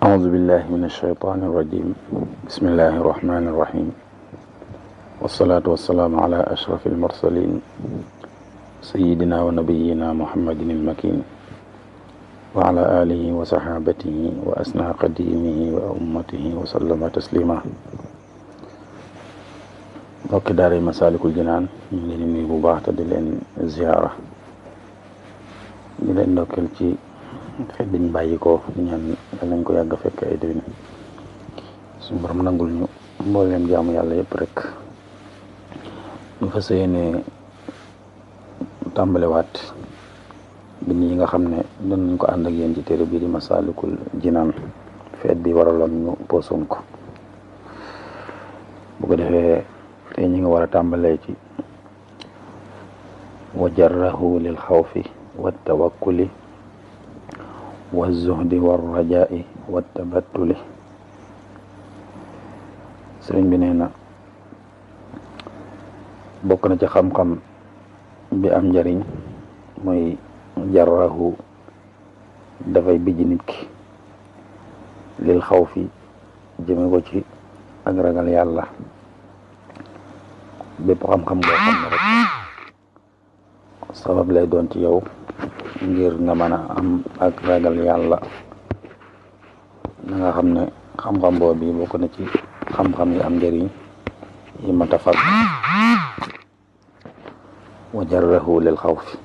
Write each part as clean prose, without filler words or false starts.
أعوذ بالله من الشيطان الرجيم بسم الله الرحمن الرحيم والصلاة والسلام على أشرف المرسلين سيدنا ونبينا محمد المكين وعلى آله وصحابته وأسنى قديمه وأمته وسلم تسليما mbokki daara Masaalikul Jinaan ñu ngi leen di nuyu bu baax te di leen ziyaara di leen ndokkeel ci xet biñ bàyyi ko ñaan nañ ko yàgg fekk ay déwén suñu borom nangul ñu mbooleem jaamu yàlla yëpp rek ñu fas yéene tàmbalewaat bind yi nga xam ne doon nañ ko ànd ak yéen ci téere bii di Masaalikul Jinaan feet bi waraloon ñu posoon ko bu ko defee te ñi nga war a tàmbalee ci wa jarrahu lil xawfi wa tawakkuli wa zuhdi wa rajai wa tabattuli sëriñ bi nee na bokk na ci xam-xam bi am njariñ mooy jarrahu dafay bijj nit ki lil xawfi jëme ko ci ak ragal yàlla bépp xam-xam boo xam ne rek sabab lay doon ci yow ngir nga mën a am ak ragal yàlla na nga xam ne xam-xam boobu bi bokk na ci xam-xam yi am njëriñ yi mat a fag wa jarrahu lil xawfi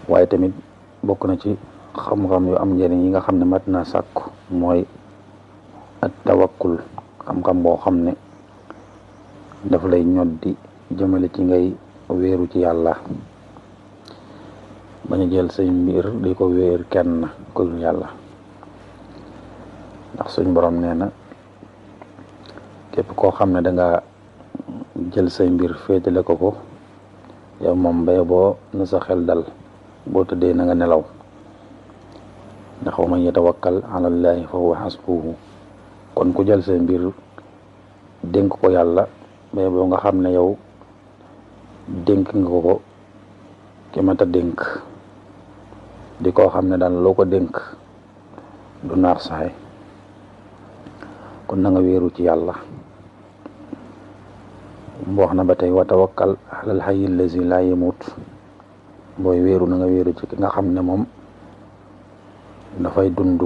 waaye tamit bokk na ci xam-xam yu am njëriñ yi nga xam ne mat na sàkku mooy at tawakkul xam-xam boo xam ne dafa lay ñoddi jëmale ci ngay wéeru ci yàlla bañ a jël say mbir di ko wéer kenn ku dul yàlla ndax suñ borom nee na képp koo xam ne danga jël say mbir féetale ko yow moom bay boo na sa xel dal boo tëddee na nga nelaw ndax wa man yatawakkal ala llaahi fa huwa hasbuhu kon ku jël say mbir dénk ko yàlla bay boo nga xam ne yow dénk nga ko ki mat a dénk di koo xam ne daal loo ko dénk du naax saay kon na nga wéeru ci yàlla mu wax na ba tey wa tawakkal alal hayyi allazi laa yamut booy wéeru na nga wéeru ci ki nga xam ne moom dafay dund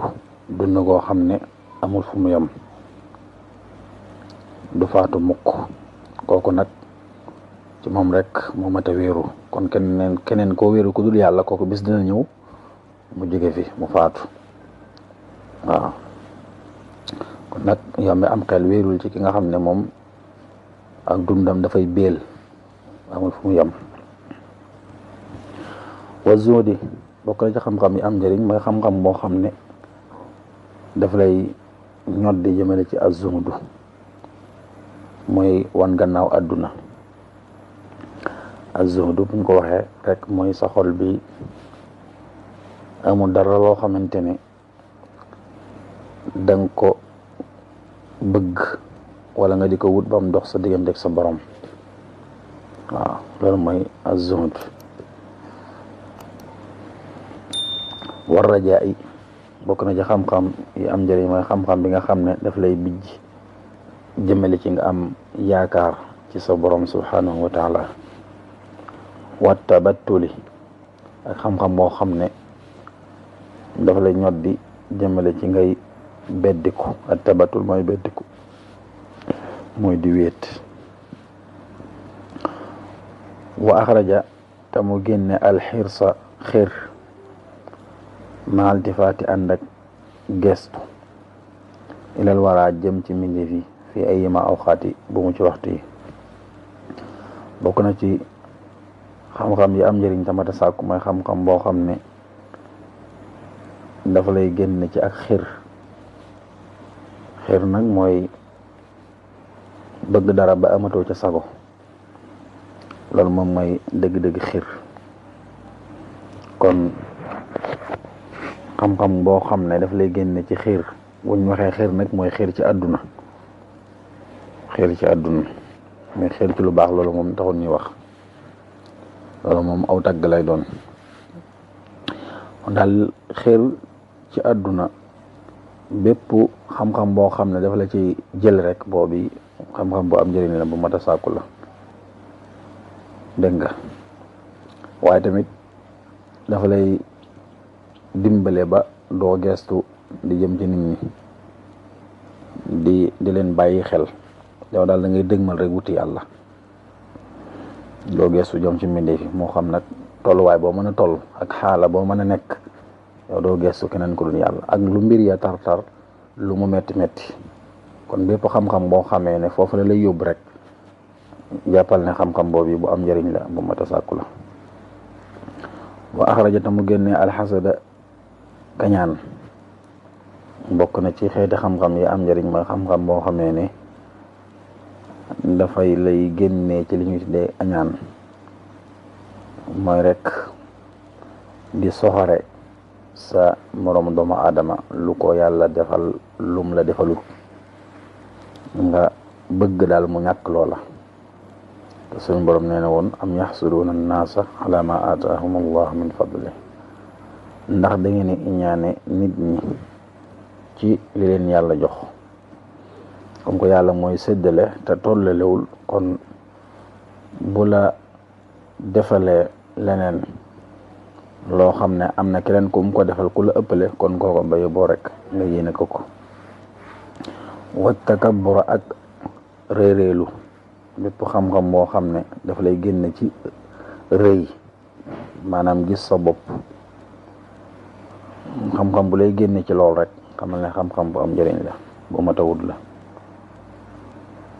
goo xam ne amul fu mu yem du faatu mukk kooku nag ci moom rek moo mat a wéeru kon keneen koo wéeru ku dul yàlla kooku bis dina ñëw mu jóge fi mu faatu waaw kon nag yow mi am xel wéerul ci ki nga xam ne moom ak dundam dafay béel amul fu mu yem wa zuhdi bokk na ci xam-xam yi am njëriñ mooy xam-xam boo xam ne daf lay ñoddi jëmale ci az-zuhdu mooy wan gannaaw àdduna az-zuhdu buñ ko waxee rek mooy sa xol bi amul dara loo xamante ne danga ko bëgg wala nga di ko wut ba mu dox sa diggante ak sa borom waaw loolu mooy az-zuhd war rajaa yi bokk na ci xam-xam yi am njëriñ mooy xam-xam bi nga xam ne daf lay bijj jëmale ci nga am yaakaar ci sa borom subhanahu wa taala wa tabattuli ak xam-xam boo xam ne dafa lay ñoddi jëmale ci ngay beddiku ak tabattul mooy beddiku mooy di wéet wa axraja te mu génne alxirsa xir maaltifaati ànd ak gestu ilal wara jëm ci mbindeef yi fi ay yima awxaati bu mu ci waxtu yi bokk na ci xam-xam yi am njëriñ tamata sàkku mooy xam-xam boo xam ne dafa lay génn ci ak xir nag mooy bëgg dara ba amatoo ca sago loolu moom mooy dëgg-dëgg xir kon xam-xam boo xam ne daf lay génn ci xir buñ waxee xir nag mooy xir ci àdduna mais xir ci lu baax loolu moom taxul ñuy wax loolu moom aw tàgg lay doon daal xir ci àdduna bépp xam-xam boo xam ne dafa la ci jël rek boobu xam-xam bu am njëriñ la bu mat a sàkku la dégg nga waaye tamit dafa lay dimbale ba doo gestu di jëm ci nit ñi di leen bàyyi xel yow daal da ngay dëgmal rek wuti yàlla doo gestu jëm ci mbindeef yi moo xam nag tolluwaay boo mën a toll ak xaala boo mën a nekk yow doo gestu keneen ku dul yàlla ak lu mbir ya tar-tar lu mu metti metti kon bépp xam-xam boo xamee ne foofu la lay yóbbu rek jàppal ne xam-xam boobu bu am njëriñ la bu mat a sàkku la wa axrajata mu génnee alxasada kañaan bokk na ci xeeti xam-xam yi am njëriñ mooy xam-xam boo xamee ne dafay lay génnee ci li ñuy tuddee añaan mooy rek di soxore sa moroom doomu aadama lu ko yàlla defal lum la defalu nga bëgg daal mu ñàkk loola te suñu borom nee na woon am yaxsuduuna annaasa ala ma aataahum allah min fadli ndax da ngeen iñaane nit ñi ci li leen yàlla jox comme que yàlla mooy séddale te tollalewul kon bu la defalee leneen loo xam ne am na keneen ku mu ko defal ku la ëppale kon kooko bayu boo rek nga yéene ko wa takabbura ak réeréelu bépp xam-xam boo xam ne dafa lay génn ci rëy maanaam gis sa bopp xam-xam bu lay génne ci lool rek xamal ne xam-xam bu am njëriñ la bu matawut la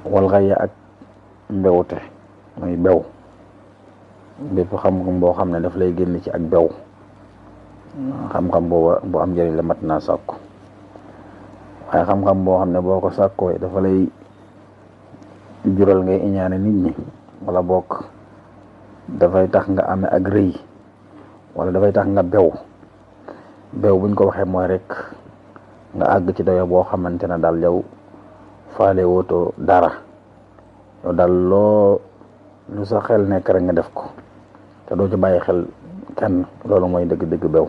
wal xaya ak mbewte muy bew bépp xam-xam boo xam ne daf lay génn ci ak bew xam-xam booba bu am njëriñ la mat naa sàkku waaye xam-xam boo xam ne boo ko sàkkoo dafa lay jural ngay iñaane nit ñi wala bokk dafay tax nga amee ak rëy wala dafay tax nga bew buñ ko waxee mooy rek nga àgg ci dayo boo xamante ne daal yow faale wootoo dara yow daal lu sa xel nekk rek nga def ko te doo ci bàyyi xel kenn loolu mooy dëgg-dëgg bew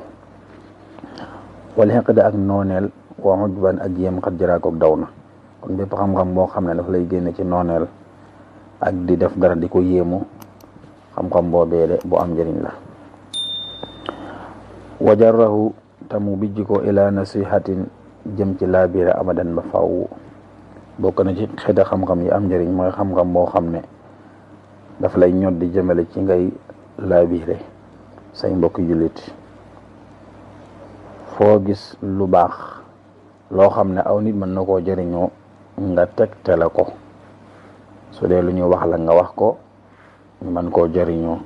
wala xeqde ak nooneel waa ujban ak yéem xat jaraakook daw na kon bépp xam-xam boo xam ne dafa lay génne ci nooneel ak di def dara di ko yéemu xam-xam boobee de bu am njëriñ la wajarahu tamu bijji ko ila nasihatin jëm ci laabire abadan ba faw bokk na ci xeeti xam-xam yi am njëriñ mooy xam-xam boo xam ne dafa lay ñod di jëmale ci ngay laabire say mbokk jullit foo gis lu baax loo xam ne aw nit mën na koo jëriñoo nga tegte la ko su dee lu ñu wax la nga wax ko ñu mën koo jëriñoo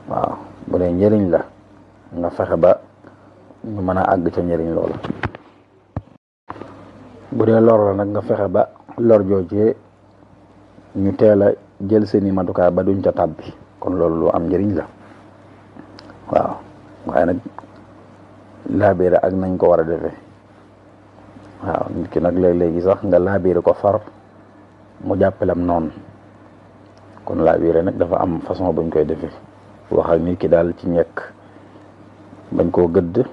waaw bu dee njëriñ la nga fexe ba ñu mën a àgg ca njëriñ loola bu dee lor la nag nga fexe ba lor joojee ñu teel a jël seeni matukaay ba duñ ca tàbbi kon loolu lu am njëriñ la waaw waaye nag laabiire ak nañ ko war a defee waaw nit ki nag léeg-léegi sax nga laabiire ko far mu jàppelam noonu kon laabiire nag dafa am façon buñ koy defee wax ak nit ki daal ci ñekk bañ koo gëdd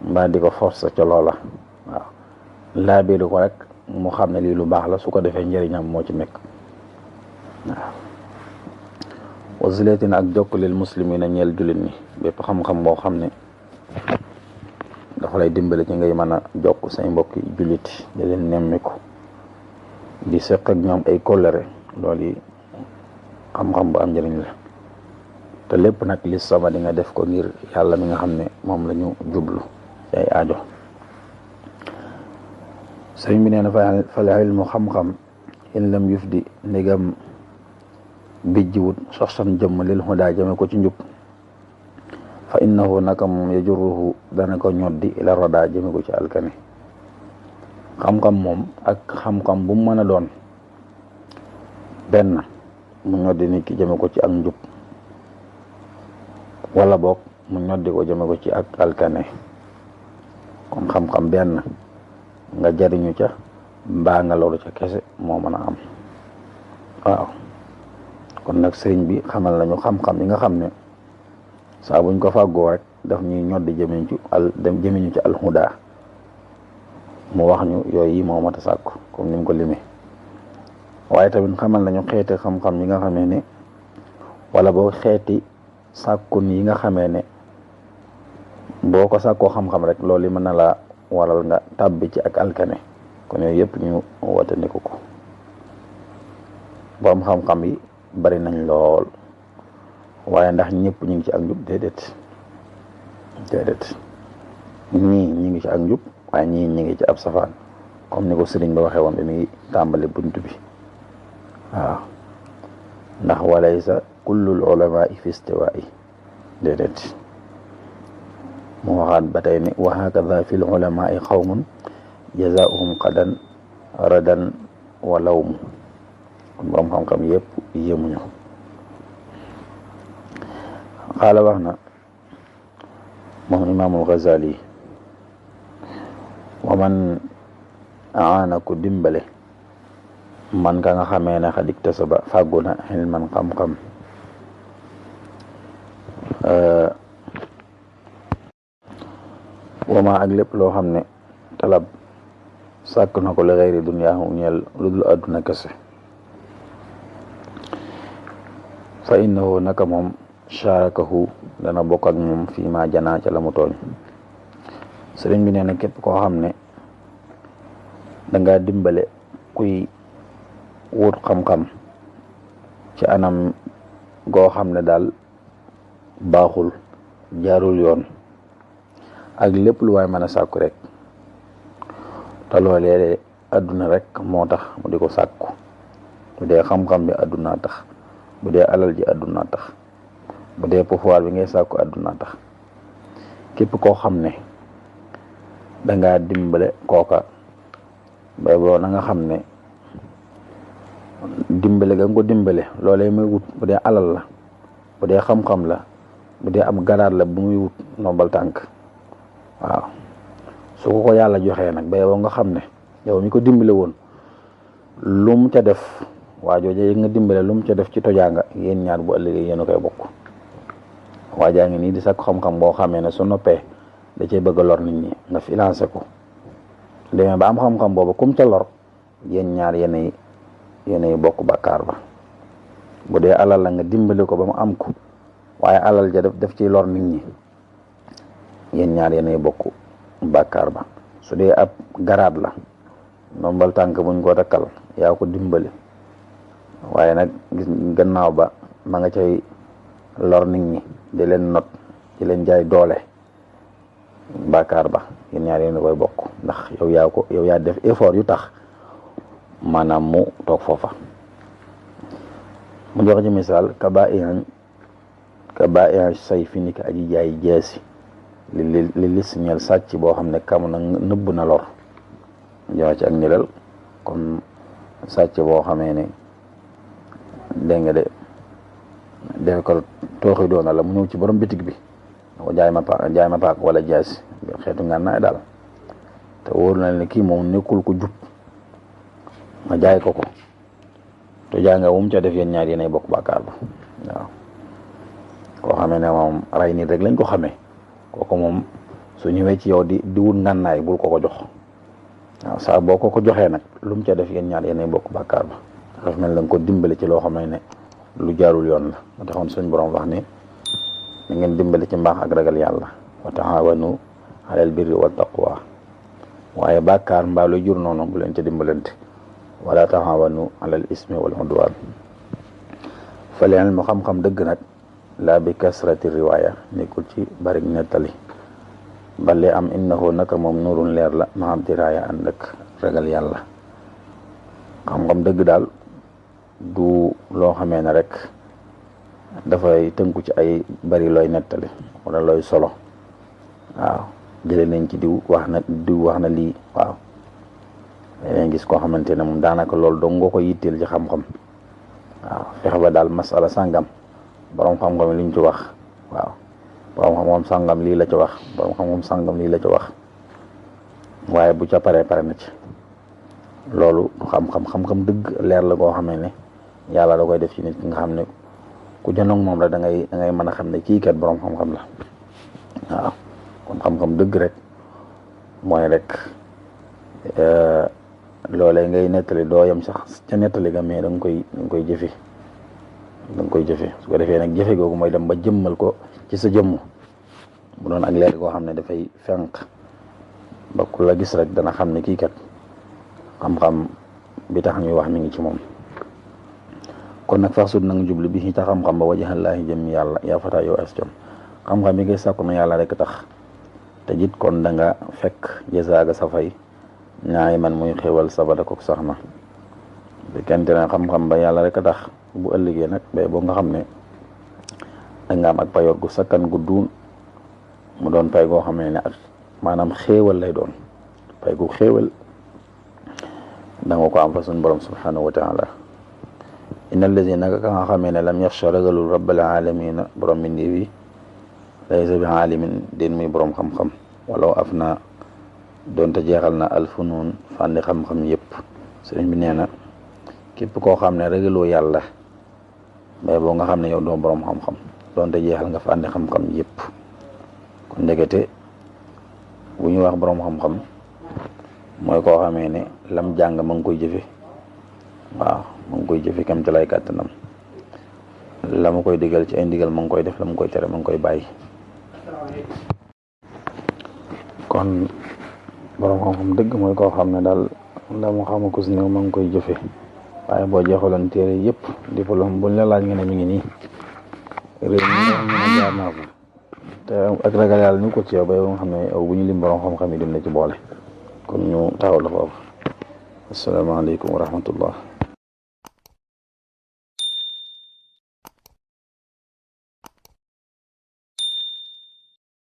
mbaa di ko force ca loola waaw laabiire ko rek mu xam ne lii lu baax la su ko defee njëriñam moo ci nekk waaw wasiletin ak jokkulil muslimina ñeel jullit ñi bépp xam-xam boo xam ne dafa lay dimbale ci ngay mën a jokk say mbokki jullit di leen nemmiku di seq ak ñoom ay kóllëre loolu yi xam-xam bu am njëriñ la te lépp nag li sama di nga def ko ngir yàlla mi nga xam ne moom la ñu jublu ci ay aajo sëriñ bi nee na fal ilmu xam-xam in lam yufdi ndegam bijjiwut soxsan jëmm lil hudaa jëme ko ci njub fa innahu naka moom yajurruhu dana ko ñoddi ila radaa jëme ko ci alkane xam-xam moom ak xam-xam bu mu mën a doon benn mu ñoddi nit ki jëme ko ci ak njub wala boog mu ñoddi ko jëme ko ci ak alkane kon xam-xam benn nga jariñu ca mbaa nga loolu ca kese moo mën a am waaw kon nag sëriñ bi xamal nañu xam-xam yi nga xam ne saa buñ ko fàggoo rek daf ñuy ñoddi jëmiñu ci alhuda mu wax ñu yooyu yi moo mat a sàkku comme ni mu ko limee waaye tamit xamal nañu xeeti xam-xam yi nga xamee ne wala boo xeeti sàkkun yi nga xamee ne boo ko sàkkoo xam-xam rek loolu mën na la waral nga tàbbi ci ak alkane kon yooyu yëpp ñu watandiku ko borom xam-xam yi bari nañ lool waaye ndax ñëpp ñu ngi ci ak njub déedéet ñii ñi ngi ci ak njub waaye ñii ñi ngi ci ab safaan comme ni ko sëriñ ba waxee woon bi mi tàmbali bunt bi waaw ndax walaysa kullul ulama fi istiwaa'i déedéet mu waxaat ba tey ne wa hakada fi l ulamaai qawmun jazaauhum qadan radan wa lawmu kon borom xam-xam yëpp yémuñu xaala wax na moom imaamul Ghazali wa man aana ku dimbale man ka nga xamee ne xadik tasaba fàggu na xilman xam-xam wama ak lépp loo xam ne talab sàkk na ko li xeyri duniyaahu ñeel lu dul àdduna kese fa innahu naka moom sharakahu dana bokk ak moom fii ma janaa ca la mu tooñ sëriñ bi nee na képp koo xam ne danga dimbale kuy wut xam-xam ci anam goo xam ne daal baaxul jaarul yoon ak lépp lu waay mën a sàkku rek te loolee àdduna rek moo tax mu di ko sàkku bu dee xam-xam bi àdduna tax bu dee alal ji àdduna tax bu dee pouvoir bi ngay sàkku àdduna tax képp koo xam ne danga dimbale kooka bay boo na nga xam ne dimbale ga nga ko dimbale loolee muy wut bu dee alal la bu dee xam-xam la bu dee am garaat la bu muy wut nombal tànk waaw su ko yàlla joxee nag bay boo nga xam ne yow mi ko dimbale woon lu mu ca def waa jooje nga dimbale lu mu ca def ci tojaanga yéen ñaar bu ëllëgee yéen a koy bokk waajaa ngi nii di sakk xam-xam boo xamee ne su noppee da cay bëgg a lor nit ñi nga financé ko su demee ba am xam-xam boobu kum ca lor yéen ñaar yéenay bokk bàkkaar ba bu dee alal la nga dimbale ko ba mu am ko waaye alal ja def ciy lor nit ñi yéen ñaar yéenay bokk bàkkaar ba su dee ab garaat la nombal tànk buñ ko takkal yaa ko dimbale waaye nag gis gannaaw ba ma nga cay lor nit ñi di leen not di leen jaay doole bàkkaar ba yéen ñaar yéen koy bokk ndax yow yaa def effort yu tax maanaam mu toog foofa mu jox ci misaal ka ba say fi ni ka aji jaay jeesi li lis ñeel sàcc boo xam ne kam na nëbb na lor jox ci ak nilal comme sàcc boo xamee ne dégg nga de def ko tooxi doona la mu ñëw ci borom bitig bi ko jaay ma paak wala jaasi xeetu ngànnaay daal te wóor na ne kii moom nekkul ko jub nga jaay ko te jaay nga wum ca def yéen ñaar yéenay bokk bàkkaar ba waaw koo xamee ne moom ray nit rek lañ ko xamee kooku moom su ñëwee ci yow di wut ngànnaay bul ko jox waaw saa boo ko joxee nag lu mu ca def yéen ñaar yéenay bokk bàkkaar ba dafa mel la nga ko dimbale ci loo xam ne lu jaarul yoon la moo taxoon suñ borom wax ni na ngeen dimbale ci mbaax ak ragal yàlla wa taawanu alal birri wa taqwa waaye bàkkaar mbaa lu jur noonu bu leen ca dimbalante wala taawanu alal ismi wal udwan fal ilmu xam-xam dëgg nag laa bi kasrati riwaaya nekkul ci bari nettali bale am innahu naka moom nuurun leer la ma am diraaya ànd ak ragal yàlla xam-xam dëgg daal du loo xamee ne rek dafay tënku ci ay bari looy nettali wala looy solo waaw jëlee nañ ci diw wax na lii waaw léeg gis koo xamante ne moom daanaka loolu dong nga ko yitteel ci xam-xam waaw fexe ba daal masala sàngam borom xam-xam liñ ci wax waaw borom xam-xam sàngam lii la ci wax borom xam-xam sàngam lii la ci wax waaye bu ca pare na ci loolu xam-xam dëgg leer la koo xamee ne yàlla da koy def ci nit ki nga xam ne ku jënoog moom la da ngay mën a xam ne kii kat borom xam-xam la waaw kon xam-xam dëgg rek mooy rek loolee ngay nettali doo yem sax ca nettali ga mais da nga koy jëfe su ko defee nag jëfe googu mooy dem ba jëmmal ko ci sa jëmm mu doon ak leer goo xam ne dafay fenq ba ku la gis rek dana xam ne kii kat xam-xam bi tax ñuy wax mi ngi ci moom. kon nag fax sud nanga jublu bi ta xam-xam ba wajhallaahi jëm yàlla yaa fata yow as jom xam-xam bi ngay sàkku na yàlla rek tax te jit kon da nga fekk jazaaga sa fay ñaay man muy xéwal sabada ko sax na bu kente ne xam-xam ba yàlla rek tax bu ëllëgee nag ba boo nga xam ne da nga am ak payoor gu sakkan gu duun mu doon pay goo xam ne ak maanaam xéewal lay doon pay gu xéewal da nga ko am fa suñ borom subhanahu wa taala inna allazina naka ka nga xamee ne lam yaxsha ragalul rabbal alamina borom bi ndi wi laysa bi alimin den muy borom xam-xam walaw af na doonte jeexal na alfunuun fànni xam-xam yëpp sëriñ bi nee na képp koo xam ne ragaloo yàlla mais boo nga xam ne yow doo borom xam-xam doonte jeexal nga fànni xam-xam yëpp kon ndekete bu ñu wax borom xam-xam mooy koo xamee ne lam jàng ma ngi koy jëfe waaw ma ngi koy jëfe kam te lay kàttanam la ma koy digal ci ay ndigal ma ngi koy def la ma koy tere ma ngi koy bàyyi. kon borom xam-xam dëgg mooy koo xam ne daal la mu xama ko si néew ma ngi koy jëfe waaye boo jeexaloon téere yëpp diplôme buñ la laaj nga ne mi ngi nii réew mi nga xam ne jaar naa ko te ak ragal yàlla ni ko ci yow ba nga xam ne aw bu ñu lim borom xam-xam yi duñ la ci boole kon ñu taxaw la foofu asalaamaaleykum wa rahmatullah